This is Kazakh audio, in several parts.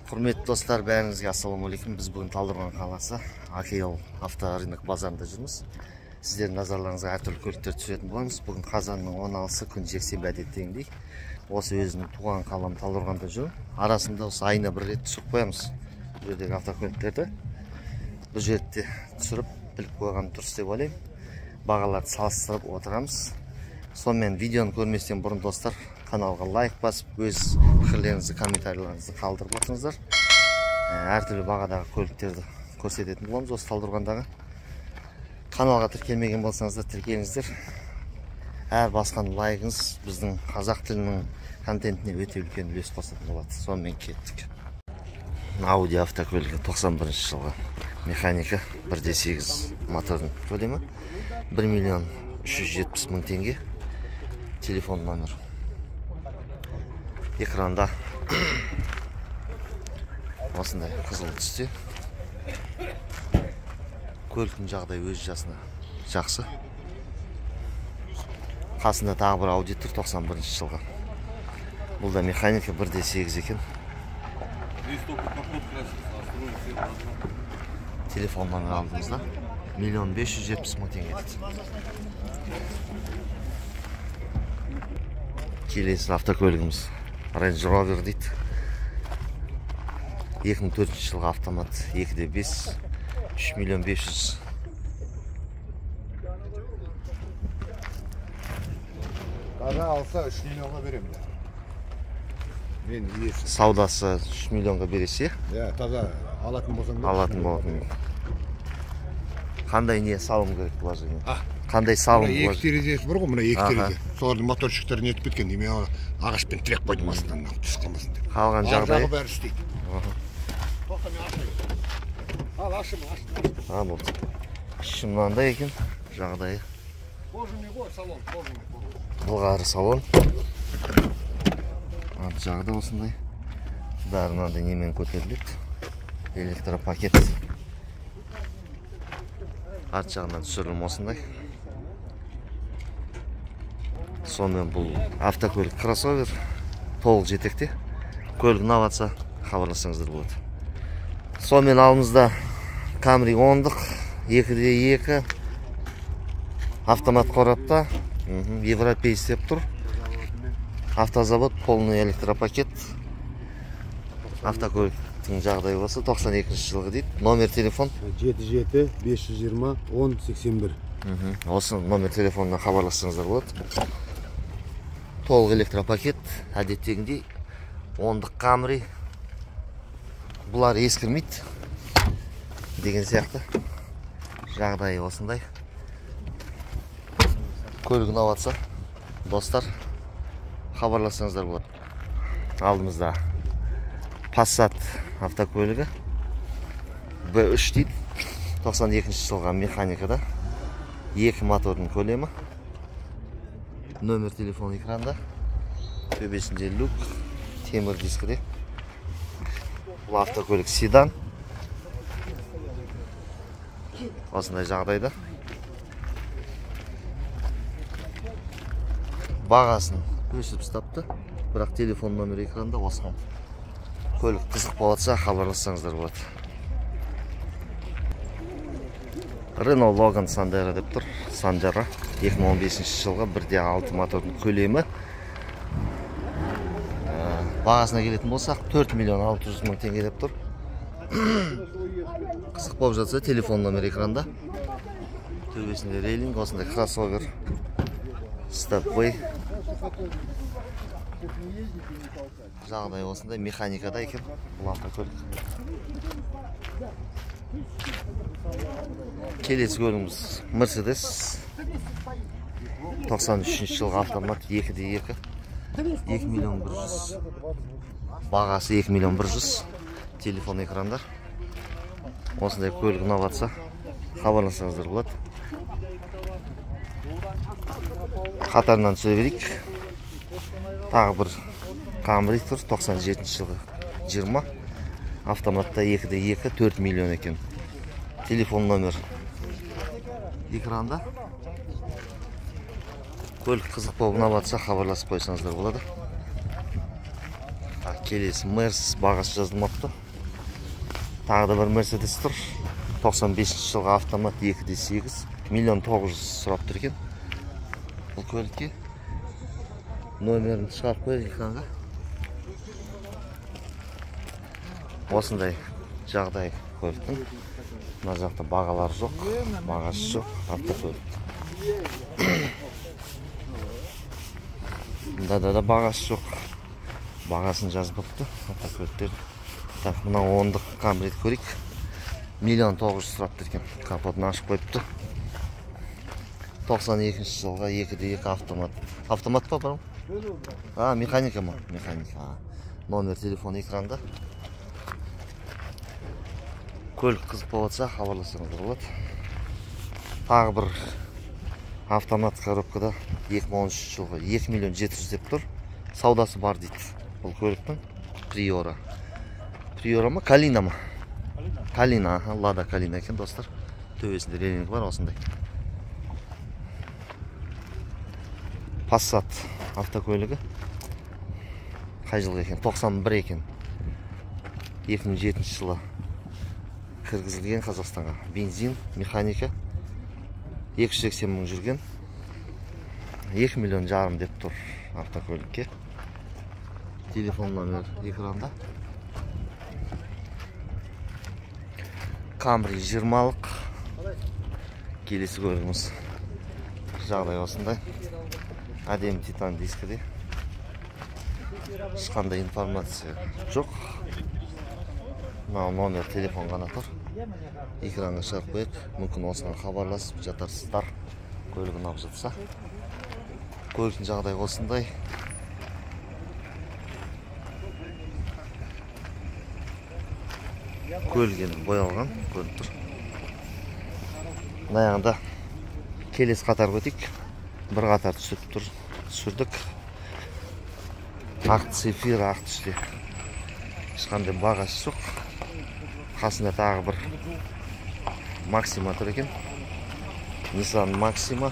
Құрметті достар, бәріңізге ассалаумағалейкум. Біз бүгін Талдықорған қаласы Акел авторынок базарында жүрміз. Сіздердің назарларыңызға әртүрлі көліктер түсіретін боламыз. Бүгін қазанның 16-сы күн жексенбі әдеттегідей. Осы өзінің туған қалам Талдықорғанда жүрмін. Арасында осы айына бір рет түсіріп қоямыз бұл жердегі автокөліктерді. Бұл жерде түсіріп біліп қойған дұрыс деп ойлаймын. Бағаларды салыстырып отырамыз. Сонымен видеоны көрместен бұрын достар, каналға лайк басып, өз пікірлеріңізді, комментарийлеріңізді қалдырып отырыңыздар. Әртүрлі бағадағы көліктерді көрсететін боламыз осы Талдықорғандағы. Каналға тіркелмеген болсаңыздар тіркеліңіздер. Әр басқан лайкыңыз біздің қазақ тілінің контентіне өте үлкен үлес қосатын болады. Сонымен кеттік. Audi автокөлігі 91 жылғы механика 1.8 мотордың көлемі 1 370 000 теңге. Телефон номер экранда осындай қызыл түсте. Көліктің жағдайы өз жасына жақсы. Қасында тағы бір Audi тұр 91 жылғы. Бұл да механика 1.8 екен. Телефон номер алдымызда 1 570 000 теңге. Келесі автокөлігіміз Range Rover дейді. 2004 жылғы автомат 2.5 3 500 000. Таза алса 3 миллионға беремін. Мен иесі. Саудасы 3 миллионға бересе? Таза алатын болсаң да. Алатын болатын. Қандай не салым керек вложение? Қандай салым вложение? Екі терезесі бар ғой, мына екі терезе. Солардың моторчиктері нетіп кеткен. Деме ағашпен тірек қойдым астынан түсіп қалмасын деп. Қалған жағдай бәрі істейді. Тоқта мен ашайын. Ал ашым. Болды. Іші мынандай екен жағдайы. Кожаный ғой салон, кожаный. Былғары салон. Арт жағы да осындай. Бәрі мынандай немен көтеріледі. Электропакет. Арт жағынан түсірілім осындай. Сонымен бұл автокөлік кроссовер. Толық жетекте. Көлік ұнаватса хабарлассаңыздар болады. Сонымен алдымызда Camry 10-дық 2.2 автомат қорапта. Европейс деп тұр. Автозавод, полный электропакет. Автокөліктің жағдайы осы 92 жылғы дейді. Номер телефон 77 520 10 81. Осы номер телефонына хабарлассаңыздар болады. Толық электропакет, әдеттегіндей 10-дық Camry. Бұлар ескірмейді деген сияқты. Жағдайы осындай. Көлік ұнаватса достар хабарлассаңыздар болады. Алдымызда Passat автокөлігі B3 дейді. 92 жылғы механикада. 2 мотордың көлемі. Номер телефон экранда. Төбесінде люк, темір дискіде. Бұл автокөлік седан. Осындай жағдайда. Бағасын өсіп стапты. Бірақ телефон номер экранда осыған. Көлік қызық болатса хабарлассаңыздар болады. Renault Logan Sandero деп тұр. Sandero 2015 жылғы 1.6 мотордың көлемі. Бағасына келетін болсақ 4 600 000 теңге деп тұр. Қызық болып жатса телефон номер экранда. Төбесінде рейлинг, осындай кроссовер. Stepway. Жағдай осындай механикада екен бұл автокөлік. Келесі көлігіміз Mercedes 93 жылғы автомат 2.2 2 100 000. Бағасы 2 100 000. Телефон экранда. Осындай көлік ұнаватса хабарлассаңыздар болады. Қатарынан сөйле берейік. Тағы бір Camry тұр 97 жылғы 20. Автоматта 2.2 4 миллион екен. Телефон номер экранда. Көлік қызық болып ұнаватса хабарласып қойсаңыздар болады. келесі Mercedes бағасы жазылмапты. Тағы да бір Mercedes тұр. 95 жылғы автомат 2.8 1.900.000 сұрап тұр екен. Бұл көлікке номерін шығарып қойып экранға. Осындай жағдай көліктің. Мына жақта бағалар жоқ, бағасы жоқ автокөлік. Мұнда да бағасы жоқ. Бағасын жазбапты автокөліктер. Так, мына 10-дық Camry көрейік. 1.900.000 сұрап тұр екен. Капотын ашып қойыпты. 92 жылға 2.2 автомат. Автомат па барым? Механика ма? Механика. Номер телефон экранда. Көлік қызық болса хабарласаңыздар болады. Тағы бір автомат коробкада 2013 жылғы 2.700.000 деп тұр. Саудасы бар дейді. Бұл көліктің Приора. Приора ма? Калина ма? Калина, Лада Калина екен достар. Төбесінде релинг бар осындай. Passat автокөлігі. Қай жылғы екен? 91 екен. 2007 жылы кіргізілген Қазақстанға. Бензин, механика. 280 мың жүрген. 2,5 миллион деп тұр автокөлікке. Телефон номер экранда. Camry 20-лық. Келесі көлігіміз. Жағдай осындай. Әдемі титан дискіде. Ешқандай информация жоқ. Номер телефон ғана тұр. Экранға шығарып қойып, мүмкін осыған хабарласып жатарсыздар. Көлігін алып жатса. Көліктің жағдай осындай. Көлігін боялған көлік тұр. Аяғында келесі қатар көтейік. Бір қатар түсірдік. Ақ цифир, ақ түсте. Ешқандай бағасы жоқ. Қасында тағы бір Максима тұр екен. Nissan Maxima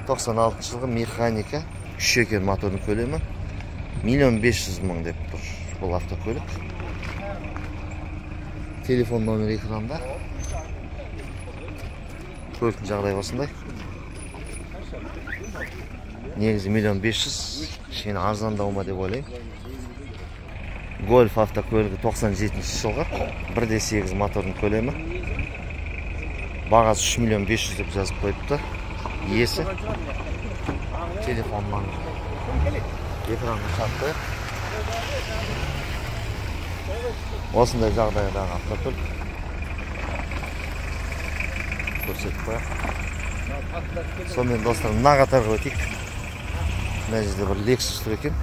96 жылғы механика 3 екен моторының көлемі 1.500.000 деп тұр бұл автокөлік. Телефон номер экранда. Көліктің жағдай осындай. Негізі 1.500.000, кішкене арзандау ма деп ойлаймын. Golf автокөлігі 97 жылғы 1.8 моторының көлемі. Бағасы 3.500.000 деп жазып қойыпты. Иесі. Телефон номер экранға шығарып. Осындай жағдайдағы автокөлік. Көрсетіп қояйық. Сонымен достар, мына қатарға өтейік. Мына жерде бір Lexus тұр екен.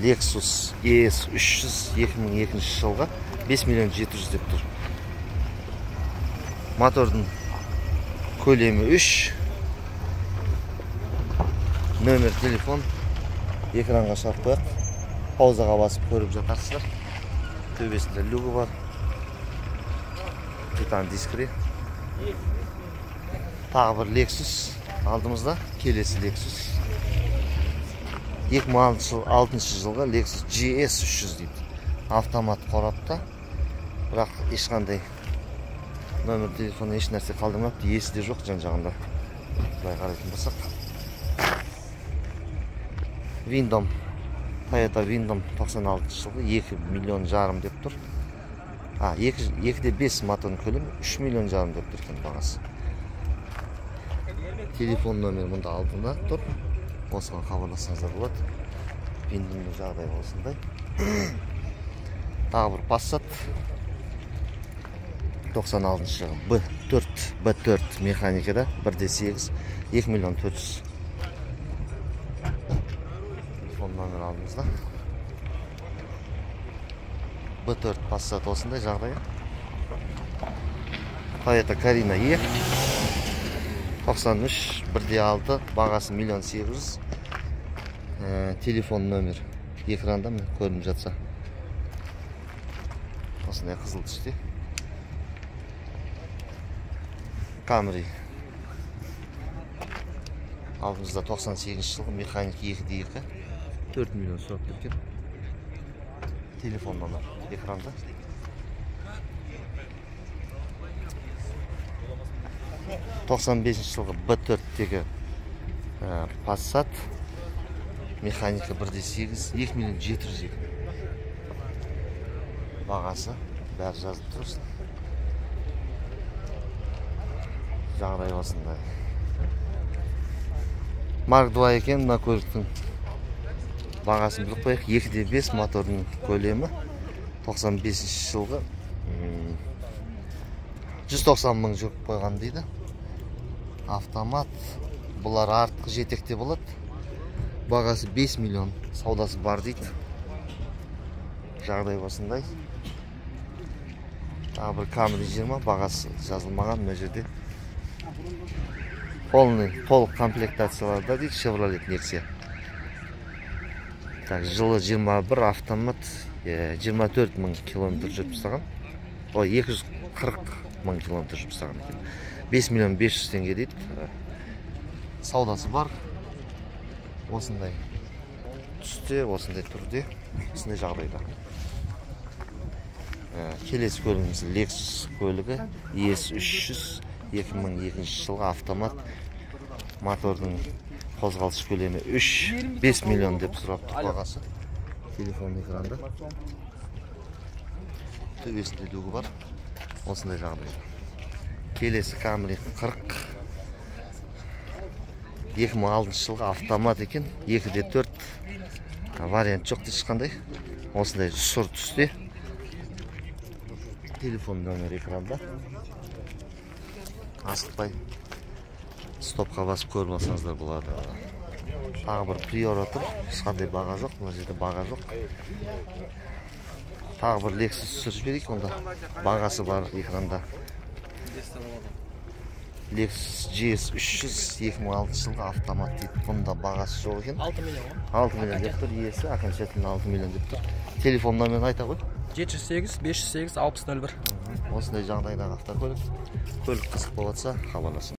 Lexus ES 300 2002 жылға 5.700.000 деп тұр. Мотордың көлемі 3. Нөмір телефон экранға шығарып қояйық. Паузаға басып көріп жатарсыздар. Төбесінде люгі бар. Титан дискіре. Тағы бір Lexus алдымызда. Келесі Lexus 2006 жылғы Lexus GS 300 дейді. Автомат қорапта. Бірақ ешқандай нөмір телефоны еш нәрсе қалдырмапты. Есі де жоқ жан-жағында. Былай қарайтын болсақ. Windom. Toyota Windom 96 жылғы 2,5 миллион деп тұр. 2.5 моторының көлемі 3,5 миллион деп тұр екен бағасы. Телефон номер мұнда алдында тұр. Осыған хабарлассаңыздар болады. Windомның жағдай осындай. Тағы бір Passat 96 жылғы B4 механикада 1.8 2.400.000. Телефон номер алдымызда. B4 Passat осындай жағдайы. Toyota Carina E 93 1.6 бағасы 1.800.000. Телефон номер экранда көрініп жатса. Осындай қызыл түсте. Camry алдымызда 98 жылғы механик 2.2 4 миллион сұрап кеткен. Telefon номер ekranda. жылғы B4-тегі Passat механика 1.8 2.700.000 бағасы бәрі жазып тұрсын. Жағдай осындай. Mark 2 екен, мына көліктің бағасын біліп қояйық. 2.5 мотордың көлемі 95 жылғы 190 мың жүріп қойған дейді. Автомат. Бұлар артқы жетекте болады. Бағасы 5 миллион. Саудасы бар дейді. Жағдай осындай. Тағы бір Camry 20 бағасы жазылмаған мына жерде. Толық комплектацияларда дейді Chevrolet Nexia. Так, жылы 21 автомат 24 мың километр жүріп тастаған. 240 мың километр жүріп тастаған екен. 5 миллион 500 теңге дейді. Саудасы бар. Осындай түсте, осындай түрде, осындай жағдайда. Келесі көлігіміз Lexus көлігі ES300 2002 жылғы автомат. Мотордың қозғалыс көлемі 5 миллион деп сұрап тұр бағасы. Телефон экранда. Төбесінде дүгі бар. Осындай жағдайда. Келесі Camry 40 2006 жылғы автомат екен. 2.4 вариант жоқ дейді ешқандай. Осындай сұр түсте. Телефон номер экранда. Асықпай стопқа басып көріп алсаңыздар болады. Тағы бір Priora тұр. Ешқандай баға жоқ. Мына жерде баға жоқ. Тағы бір Lexus түсіріп жіберейік, онда бағасы бар экранда. Lexus GS300 2006 жылғы автомат дейді. Бұнда бағасы жоқ екен. 6 миллион деп тұр. Иесі окончательно 6 миллион деп тұр. Телефон номерін айта қой. 708-508-6001. Осындай жағдайдағы автокөлік. Көлік қызық болатса хабарласың.